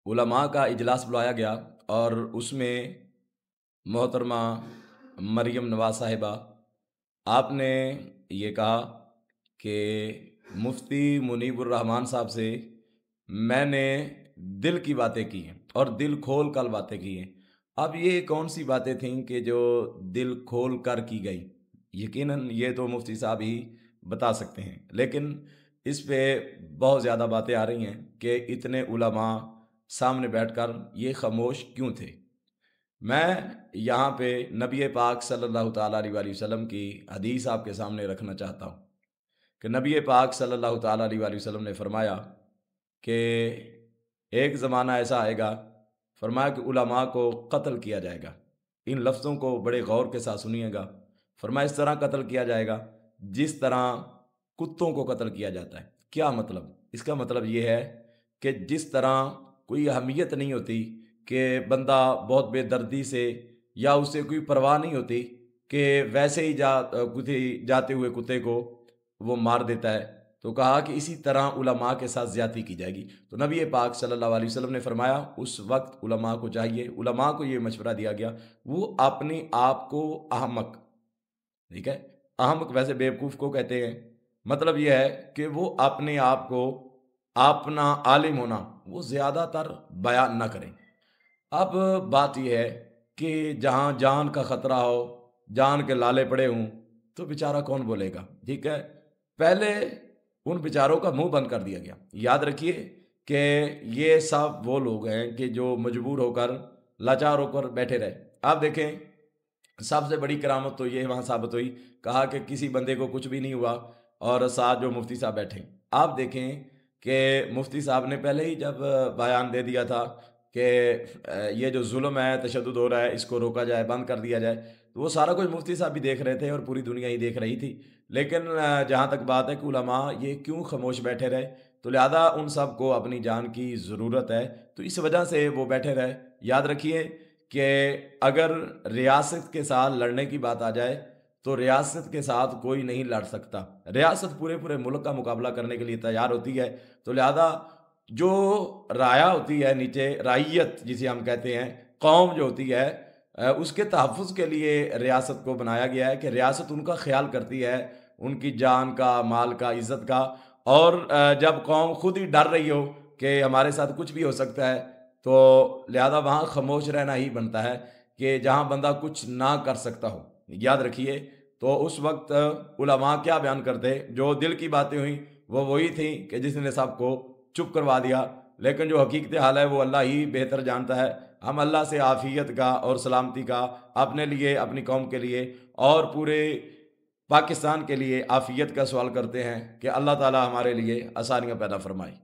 علماء کا اجلاس بلایا گیا اور اس میں محترمہ مریم نواز صاحبہ آپ نے یہ کہا کہ مفتی منیب الرحمن صاحب سے میں نے دل کی باتیں کی ہیں اور دل کھول کر باتیں کی ہیں۔ اب یہ کون سی باتیں تھیں کہ جو دل کھول کر کی گئی؟ یقیناً یہ تو مفتی صاحب ہی بتا سکتے ہیں، لیکن اس پہ بہت زیادہ باتیں آ رہی ہیں کہ اتنے علماء سامنے بیٹھ کر یہ خاموش کیوں تھے۔ میں یہاں پہ نبی پاک صلی اللہ تعالیٰ علیہ وآلہ وسلم کی حدیث آپ کے سامنے رکھنا چاہتا ہوں کہ نبی پاک صلی اللہ تعالیٰ علیہ وآلہ وسلم نے فرمایا کہ ایک زمانہ ایسا آئے گا، فرمایا کہ علماء کو قتل کیا جائے گا۔ ان لفظوں کو بڑے غور کے ساتھ سنیے گا۔ فرمایا اس طرح قتل کیا جائے گا جس طرح کتوں کو قتل کیا جاتا ہے۔ کیا مطلب؟ اس کا مطلب یہ ہے کہ جس طرح کوئی اہمیت نہیں ہوتی کہ بندہ بہت بے دردی سے یا اسے کوئی پرواہ نہیں ہوتی کہ ویسے ہی جاتے ہوئے کتے کو وہ مار دیتا ہے، تو کہا کہ اسی طرح علماء کے ساتھ زیادتی کی جائے گی۔ تو نبی پاک صلی اللہ علیہ وسلم نے فرمایا اس وقت علماء کو چاہیے، علماء کو یہ مشورہ دیا گیا، وہ اپنے آپ کو احمق، ٹھیک ہے، احمق ویسے بیوقوف کو کہتے ہیں، مطلب یہ ہے کہ وہ اپنے آپ کو اپنا عالم ہونا وہ زیادہ تر بیان نہ کریں۔ اب بات یہ ہے کہ جہاں جان کا خطرہ ہو، جان کے لالے پڑے ہوں، تو بیچارہ کون بولے گا؟ ٹھیک ہے، پہلے ان بیچاروں کا منہ بند کر دیا گیا۔ یاد رکھیے کہ یہ سب وہ لوگ ہیں کہ جو مجبور ہو کر لاچار ہو کر بیٹھے رہے۔ آپ دیکھیں سب سے بڑی کرامت تو یہ وہاں ثابت ہوئی، کہا کہ کسی بندے کو کچھ بھی نہیں ہوا اور ساتھ جو مفتی صاحب بیٹھے۔ آپ دیکھیں کہ مفتی صاحب نے پہلے ہی جب بیان دے دیا تھا کہ یہ جو ظلم ہے، تشدد ہو رہا ہے، اس کو روکا جائے، بند کر دیا جائے، تو وہ سارا کچھ مفتی صاحب بھی دیکھ رہے تھے اور پوری دنیا ہی دیکھ رہی تھی۔ لیکن جہاں تک بات ہے کہ علماء یہ کیوں خاموش بیٹھے رہے، تو لہذا ان سب کو اپنی جان کی ضرورت ہے، تو اس وجہ سے وہ بیٹھے رہے۔ یاد رکھیے کہ اگر ریاست کے ساتھ لڑنے کی بات آ جائے تو ریاست کے ساتھ کوئی نہیں لڑ سکتا، ریاست پورے ملک کا مقابلہ کرنے کے لیے تیار ہوتی ہے۔ تو لہذا جو رایا ہوتی ہے نیچے، رعیت جسے ہم کہتے ہیں، قوم جو ہوتی ہے، اس کے تحفظ کے لیے ریاست کو بنایا گیا ہے کہ ریاست ان کا خیال کرتی ہے، ان کی جان کا، مال کا، عزت کا، اور جب قوم خود ہی ڈر رہی ہو کہ ہمارے ساتھ کچھ بھی ہو سکتا ہے، تو لہذا وہاں خاموش رہنا ہی بنتا ہے کہ جہاں بندہ کچھ نہ کر سکتا ہو۔ یاد رکھیے تو اس وقت علماء کیا بیان کرتے، جو دل کی باتیں ہوئیں وہ وہی تھیں کہ جس نے سب کو چپ کروا دیا، لیکن جو حقیقت حال ہے وہ اللہ ہی بہتر جانتا ہے۔ ہم اللہ سے عافیت کا اور سلامتی کا اپنے لیے، اپنی قوم کے لیے اور پورے پاکستان کے لیے عافیت کا سوال کرتے ہیں کہ اللہ تعالی ہمارے لیے آسانیاں پیدا فرمائے۔